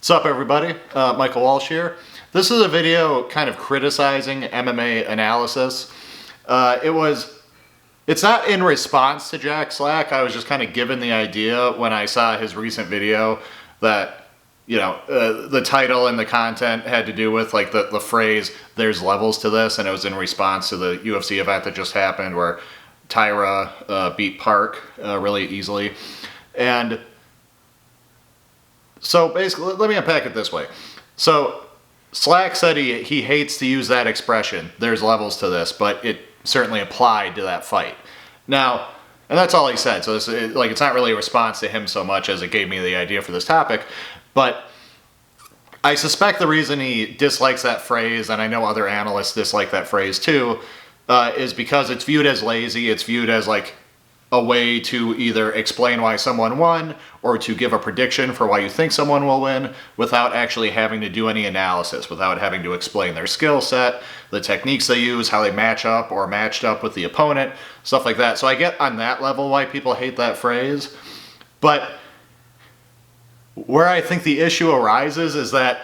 What's up, everybody? Michael Walsh here. This is a video kind of criticizing MMA analysis. It's not in response to Jack Slack. I was just kind of given the idea when I saw his recent video that, the title and the content had to do with like the phrase, there's levels to this, and it was in response to the UFC event that just happened where Tyra beat Park really easily. And so basically, let me unpack it this way. So Slack said he hates to use that expression, there's levels to this, but it certainly applied to that fight. Now, and that's all he said, so it's not really a response to him so much as it gave me the idea for this topic, but I suspect the reason he dislikes that phrase, and I know other analysts dislike that phrase too, is because it's viewed as lazy, it's viewed as like a way to either explain why someone won or to give a prediction for why you think someone will win without actually having to do any analysis, without having to explain their skill set, the techniques they use, how they match up or matched up with the opponent, stuff like that. So I get on that level why people hate that phrase. But where I think the issue arises is that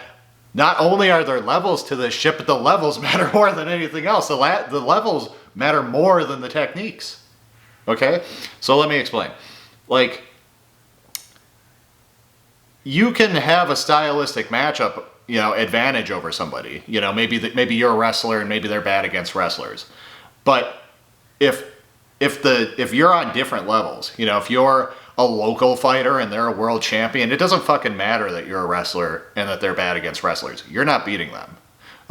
not only are there levels to this shit, but the levels matter more than anything else. The levels matter more than the techniques. Okay, so let me explain. Like, you can have a stylistic matchup, advantage over somebody. Maybe you're a wrestler and maybe they're bad against wrestlers. But if you're on different levels, if you're a local fighter and they're a world champion, it doesn't fucking matter that you're a wrestler and that they're bad against wrestlers. You're not beating them.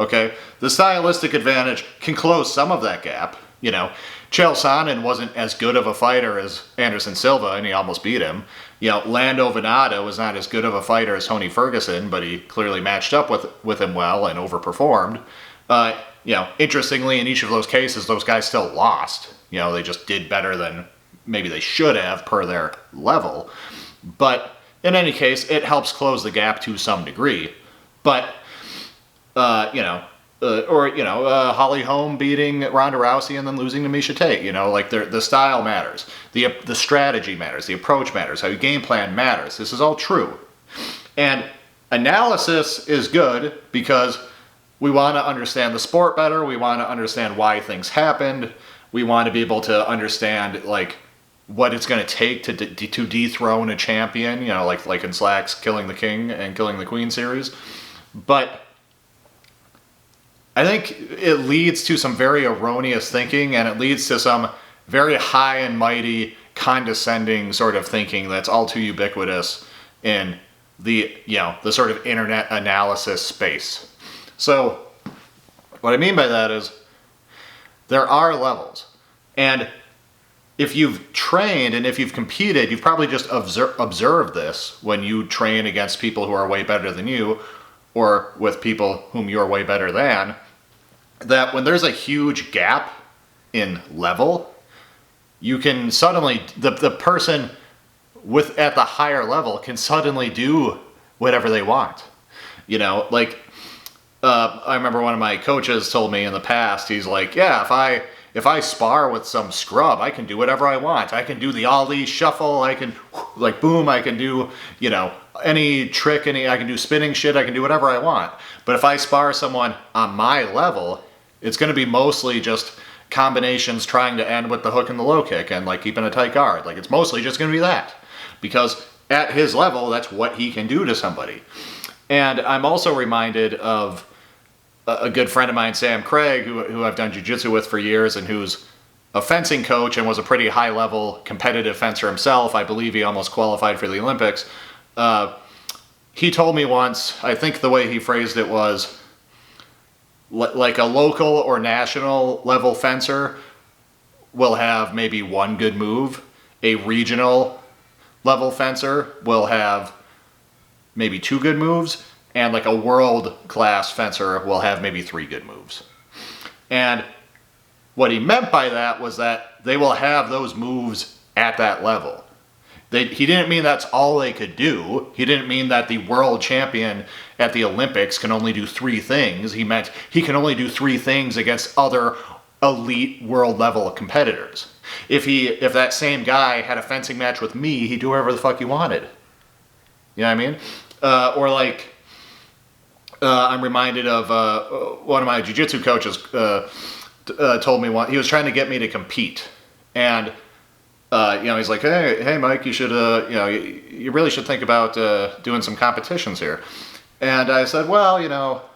Okay, the stylistic advantage can close some of that gap. Chael Sonnen wasn't as good of a fighter as Anderson Silva, and he almost beat him. Lando Venata was not as good of a fighter as Tony Ferguson, but he clearly matched up with him well and overperformed. Interestingly, in each of those cases, those guys still lost. They just did better than maybe they should have per their level. But in any case, it helps close the gap to some degree. But, Holly Holm beating Ronda Rousey and then losing to Miesha Tate. The style matters. The strategy matters. The approach matters. How you game plan matters. This is all true. And analysis is good because we want to understand the sport better. We want to understand why things happened. We want to be able to understand, what it's going to take to dethrone a champion, like in Slack's Killing the King and Killing the Queen series. But I think it leads to some very erroneous thinking, and it leads to some very high and mighty, condescending sort of thinking that's all too ubiquitous in the sort of internet analysis space. So what I mean by that is there are levels. And if you've trained and if you've competed, you've probably just observed this when you train against people who are way better than you, or with people whom you're way better than, that when there's a huge gap in level, you can suddenly, the person at the higher level can suddenly do whatever they want. I remember one of my coaches told me in the past, he's like, yeah, if I spar with some scrub, I can do whatever I want. I can do the ollie shuffle. I can, boom, I can do, any trick, I can do spinning shit. I can do whatever I want. But if I spar someone on my level, it's going to be mostly just combinations trying to end with the hook and the low kick and keeping a tight guard. It's mostly just going to be that. Because at his level, that's what he can do to somebody. And I'm also reminded of a good friend of mine, Sam Craig, who I've done jiu-jitsu with for years and who's a fencing coach and was a pretty high-level competitive fencer himself. I believe he almost qualified for the Olympics. He told me once, I think the way he phrased it was, like a local or national level fencer will have maybe one good move. A regional level fencer will have maybe two good moves. And a world-class fencer will have maybe three good moves. And what he meant by that was that they will have those moves at that level. He didn't mean that's all they could do. He didn't mean that the world champion at the Olympics can only do three things. He meant he can only do three things against other elite world-level competitors. If that same guy had a fencing match with me, he'd do whatever the fuck he wanted. You know what I mean? Or I'm reminded of one of my jiu-jitsu coaches told me he was trying to get me to compete. And he's like, hey, Mike, you should, you really should think about doing some competitions here. And I said, well,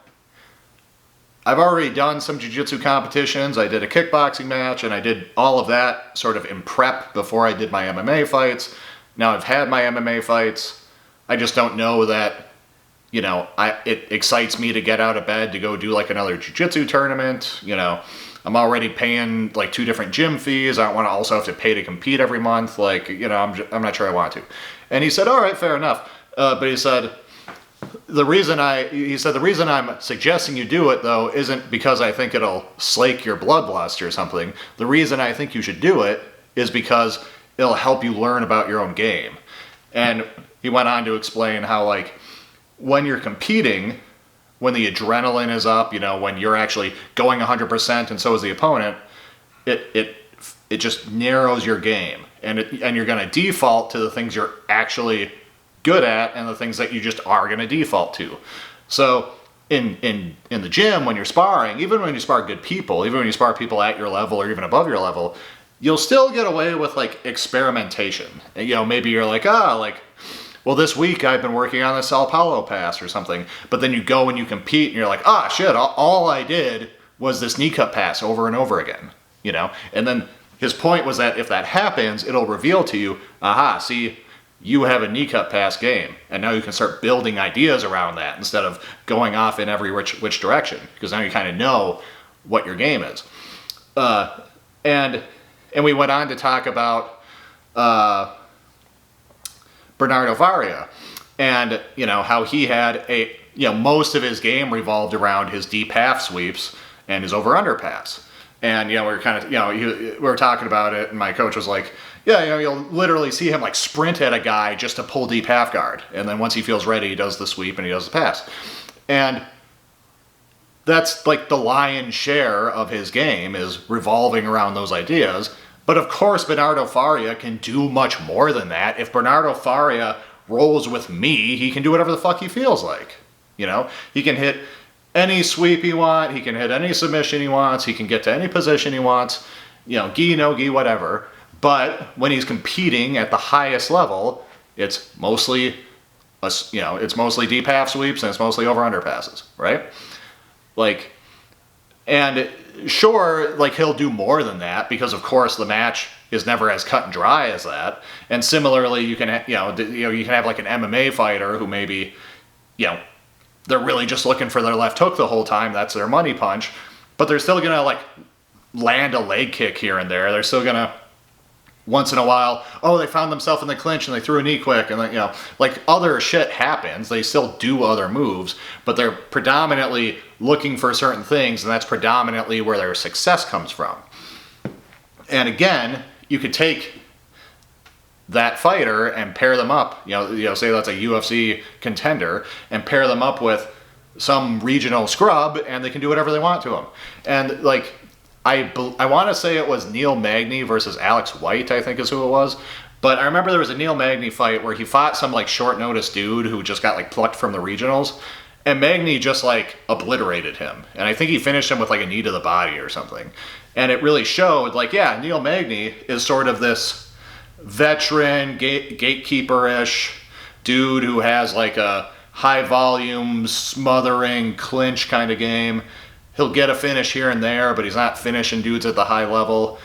I've already done some jiu-jitsu competitions. I did a kickboxing match, and I did all of that sort of in prep before I did my MMA fights. Now I've had my MMA fights. I just don't know that, it excites me to get out of bed to go do like another jiu-jitsu tournament. I'm already paying like 2 different gym fees. I don't want to also have to pay to compete every month. Like, I'm not sure I want to. And he said, all right, fair enough. But he said, the reason I'm suggesting you do it, though, isn't because I think it'll slake your bloodlust or something. The reason I think you should do it is because it'll help you learn about your own game. And he went on to explain how, like, when you're competing, when the adrenaline is up, when you're actually going 100% and so is the opponent, it just narrows your game. And you're going to default to the things you're actually good at and the things that you just are going to default to. So in the gym, when you're sparring, even when you spar good people, even when you spar people at your level or even above your level, you'll still get away with like experimentation. Maybe you're like, well, this week I've been working on the Sao Paulo pass or something, but then you go and you compete and you're like, shit, all I did was this knee cut pass over and over again, And then his point was that if that happens, it'll reveal to you, see, you have a knee cut pass game, and now you can start building ideas around that instead of going off in every which direction, because now you kind of know what your game is. And we went on to talk about Bernardo Faria, and how he had most of his game revolved around his deep half sweeps and his over under pass. And we were kind of we were talking about it, and my coach was like, you'll literally see him like sprint at a guy just to pull deep half guard, and then once he feels ready, he does the sweep and he does the pass. And that's like the lion's share of his game is revolving around those ideas. But of course, Bernardo Faria can do much more than that. If Bernardo Faria rolls with me, he can do whatever the fuck he feels like. He can hit any sweep he wants. He can hit any submission he wants. He can get to any position he wants. Gi, no gi, whatever. But when he's competing at the highest level, it's mostly deep half sweeps and it's mostly over under passes, right? And sure, he'll do more than that because of course the match is never as cut and dry as that. And similarly, you can have like an MMA fighter who maybe, they're really just looking for their left hook the whole time. That's their money punch, but they're still gonna land a leg kick here and there. They're still gonna once in a while, they found themselves in the clinch and they threw a knee quick, and then other shit happens. They still do other moves, but they're predominantly looking for certain things, and that's predominantly where their success comes from. And again, you could take that fighter and pair them up, say that's a UFC contender, and pair them up with some regional scrub, and they can do whatever they want to them. And I want to say it was Neil Magny versus Alex White, I think is who it was. But I remember there was a Neil Magny fight where he fought some short notice dude who just got plucked from the regionals. And Magny just obliterated him. And I think he finished him with a knee to the body or something. And it really showed Neil Magny is sort of this veteran, gatekeeper-ish dude who has a high volume, smothering, clinch kind of game. He'll get a finish here and there, but he's not finishing dudes at the high level.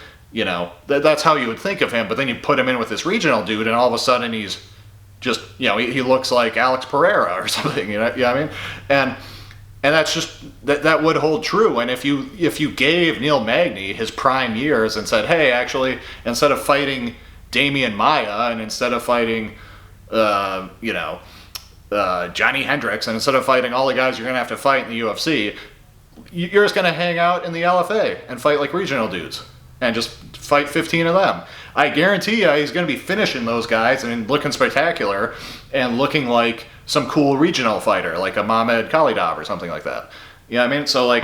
That's how you would think of him. But then you put him in with this regional dude, and all of a sudden he's just, he looks like Alex Pereira or something. You know what I mean? And that's just that would hold true. And if you gave Neil Magny his prime years and said, hey, actually, instead of fighting Damian Maia and instead of fighting, Johnny Hendricks, and instead of fighting all the guys you're gonna have to fight in the UFC, you're just going to hang out in the LFA and fight regional dudes and just fight 15 of them. I guarantee you he's going to be finishing those guys and looking spectacular and looking like some cool regional fighter, like a Mamed Khalidov or something like that. You know what I mean? So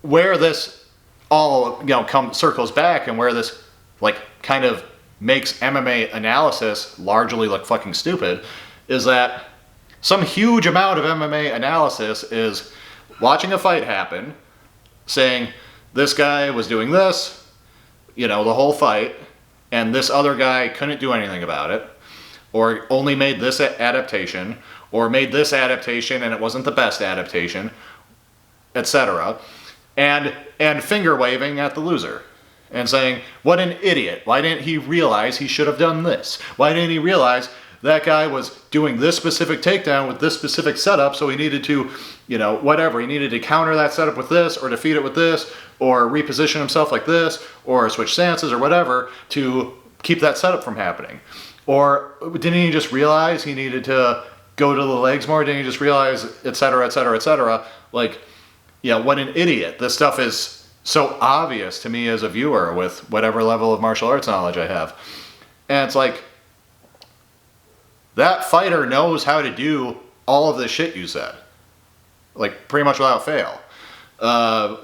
where this all circles back and where this kind of makes MMA analysis largely look fucking stupid is that Some huge amount of MMA analysis is watching a fight happen, saying, this guy was doing this, the whole fight, and this other guy couldn't do anything about it, or only made this adaptation, or made this adaptation and it wasn't the best adaptation, etc. And finger waving at the loser and saying, what an idiot. Why didn't he realize he should have done this? Why didn't he realize that guy was doing this specific takedown with this specific setup, so he needed to, whatever. He needed to counter that setup with this, or defeat it with this, or reposition himself like this, or switch stances, or whatever, to keep that setup from happening. Or didn't he just realize he needed to go to the legs more? Didn't he just realize, etc., etc., etc.? Like, what an idiot. This stuff is so obvious to me as a viewer with whatever level of martial arts knowledge I have. And it's like, that fighter knows how to do all of the shit you said. Like, pretty much without fail.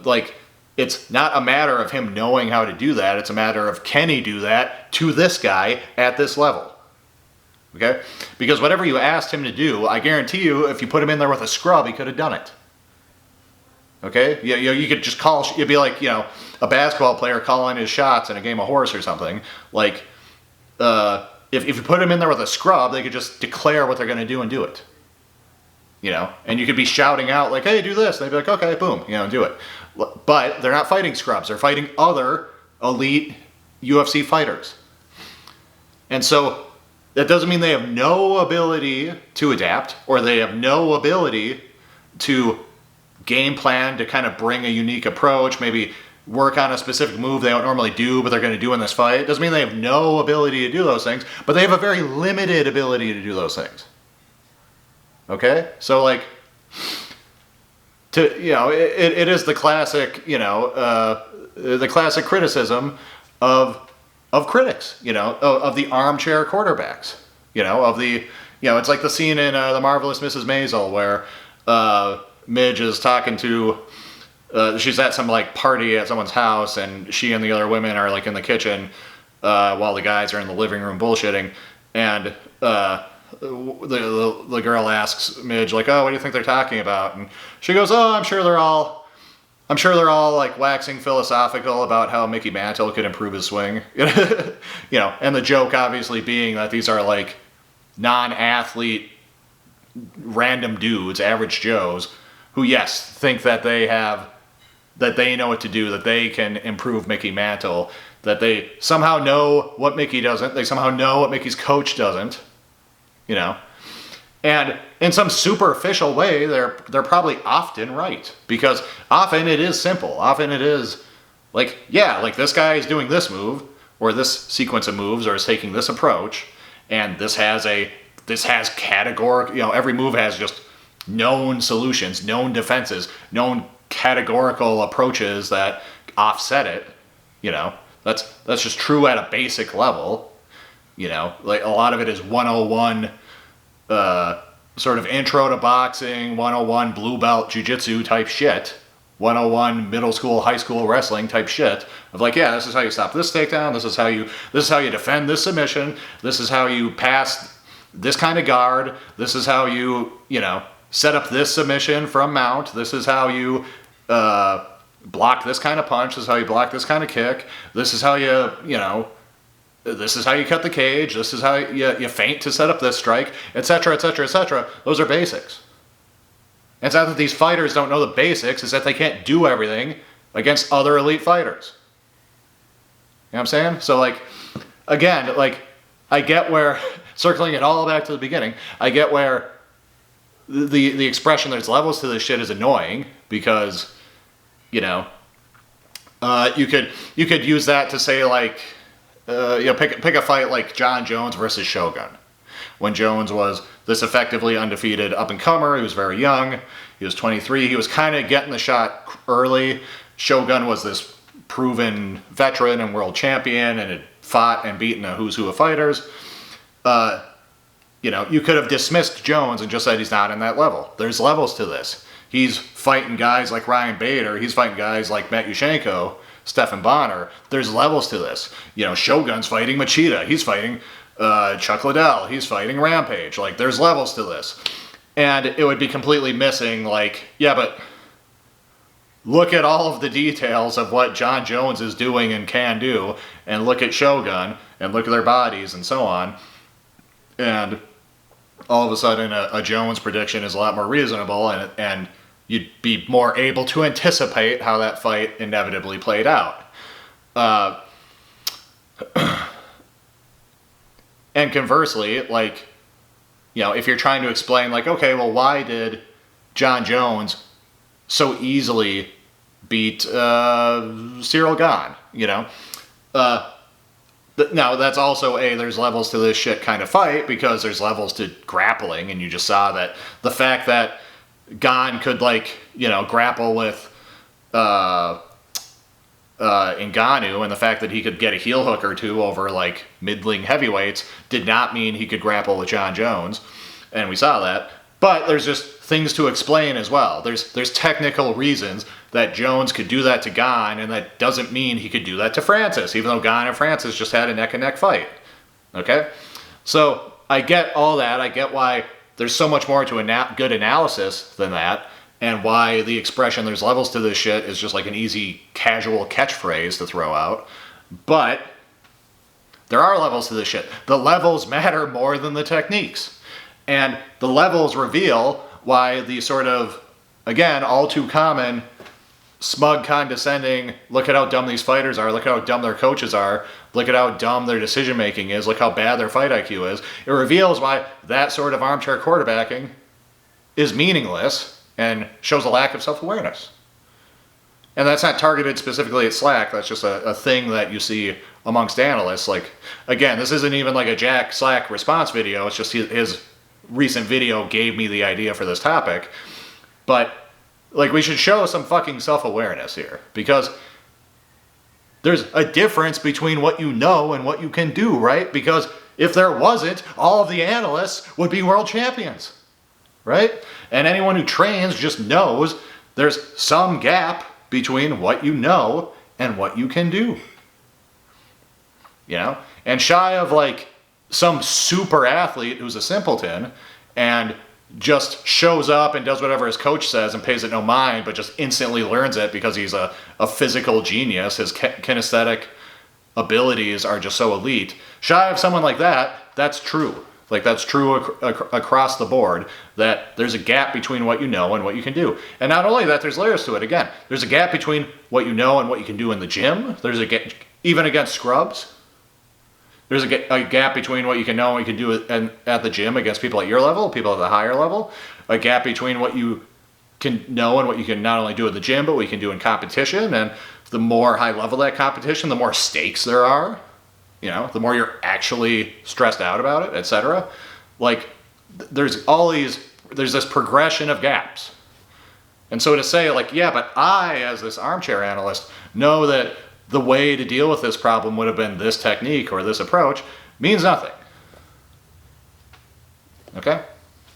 Like, it's not a matter of him knowing how to do that. It's a matter of, can he do that to this guy at this level? Okay? Because whatever you asked him to do, I guarantee you, if you put him in there with a scrub, he could have done it. Okay? You could just call, it'd be like, a basketball player calling his shots in a game of horse or something. Like, if you put them in there with a scrub, they could just declare what they're going to do and do it. And you could be shouting out like, hey, do this. And they'd be like, okay, boom, do it. But they're not fighting scrubs. They're fighting other elite UFC fighters. And so that doesn't mean they have no ability to adapt, or they have no ability to game plan to kind of bring a unique approach, maybe work on a specific move they don't normally do, but they're going to do in this fight. It doesn't mean they have no ability to do those things, but they have a very limited ability to do those things. Okay? So, like, it is the classic, the classic criticism of critics, of the armchair quarterbacks, it's like the scene in The Marvelous Mrs. Maisel where Midge is talking to, she's at some like party at someone's house, and she and the other women are like in the kitchen while the guys are in the living room bullshitting, and the girl asks Midge like, oh, what do you think they're talking about? And she goes, oh, I'm sure they're all like waxing philosophical about how Mickey Mantle could improve his swing. And the joke obviously being that these are like non-athlete random dudes, average Joes, who, yes, think that they know what to do, that they can improve Mickey Mantle, that they somehow know what Mickey doesn't, they somehow know what Mickey's coach doesn't, And in some superficial way, they're probably often right, because often it is simple. Often it is like, yeah, like this guy is doing this move, or this sequence of moves, or is taking this approach, and this has categorical, every move has just known solutions, known defenses, known categorical approaches that offset it. That's just true at a basic level. Like a lot of it is 101 sort of intro to boxing, 101 blue belt jiu-jitsu type shit, 101 middle school, high school wrestling type shit of like, yeah, this is how you stop this takedown, this is how you defend this submission, this is how you pass this kind of guard, this is how you, set up this submission from mount, this is how you block this kind of punch, this is how you block this kind of kick, this is how this is how you cut the cage, this is how you feint to set up this strike, etc., etc., etc. Those are basics. And it's not that these fighters don't know the basics, it's that they can't do everything against other elite fighters. You know what I'm saying? So, like, again, like, I get where, circling it all back to the beginning, I get where the expression there's levels to this shit is annoying, because, you could use that to say, like, pick a fight like John Jones versus Shogun. When Jones was this effectively undefeated up-and-comer, he was very young, he was 23, he was kind of getting the shot early. Shogun was this proven veteran and world champion and had fought and beaten a who's who of fighters. You could have dismissed Jones and just said he's not in that level. There's levels to this. He's fighting guys like Ryan Bader, he's fighting guys like Matt Yushchenko, Stephan Bonner. There's levels to this. Shogun's fighting Machida. He's fighting Chuck Liddell. He's fighting Rampage. Like, there's levels to this. And it would be completely missing, like, yeah, but look at all of the details of what Jon Jones is doing and can do, and look at Shogun, and look at their bodies, and so on. And all of a sudden, a Jones prediction is a lot more reasonable, and you'd be more able to anticipate how that fight inevitably played out. And conversely, like, you know, if you're trying to explain, like, okay, well, why did Jon Jones so easily beat Cyril Gane, you know? Now, that's also there's levels to this shit kind of fight, because there's levels to grappling, and you just saw that the fact that Gane could, like, you know, grapple with Ngannou, and the fact that he could get a heel hook or two over, like, middling heavyweights did not mean he could grapple with Jon Jones, and we saw that. But there's just things to explain as well. There's technical reasons that Jones could do that to Gane, and that doesn't mean he could do that to Francis, even though Gane and Francis just had a neck-and-neck fight. Okay? So I get all that. I get why there's so much more to a good analysis than that, and why the expression "there's levels to this shit" is just like an easy, casual catchphrase to throw out. But there are levels to this shit. The levels matter more than the techniques. And the levels reveal why the sort of, again, all too common, smug, condescending, look at how dumb these fighters are, look at how dumb their coaches are, look at how dumb their decision making is, look how bad their fight IQ is. It reveals why that sort of armchair quarterbacking is meaningless and shows a lack of self-awareness. And that's not targeted specifically at Slack, that's just a thing that you see amongst analysts. Like, again, this isn't even like a Jack Slack response video, it's just his recent video gave me the idea for this topic. But, like, we should show some fucking self-awareness here, because there's a difference between what you know and what you can do, right? Because if there wasn't, all of the analysts would be world champions, right? And anyone who trains just knows there's some gap between what you know and what you can do, you know? And shy of, like, some super athlete who's a simpleton and just shows up and does whatever his coach says and pays it no mind, but just instantly learns it because he's a physical genius, his kinesthetic abilities are just so elite. Shy of someone like that, that's true. Like, that's true across the board, that there's a gap between what you know and what you can do. And not only that, there's layers to it. Again, there's a gap between what you know and what you can do in the gym. There's a gap, even against scrubs. There's a gap between what you can know and what you can do at the gym against people at your level, people at the higher level. A gap between what you can know and what you can not only do at the gym, but what you can do in competition. And the more high level that competition, the more stakes there are. You know, the more you're actually stressed out about it, etc. Like, there's this progression of gaps. And so to say, like, yeah, but I, as this armchair analyst, know that the way to deal with this problem would have been this technique or this approach, means nothing. Okay?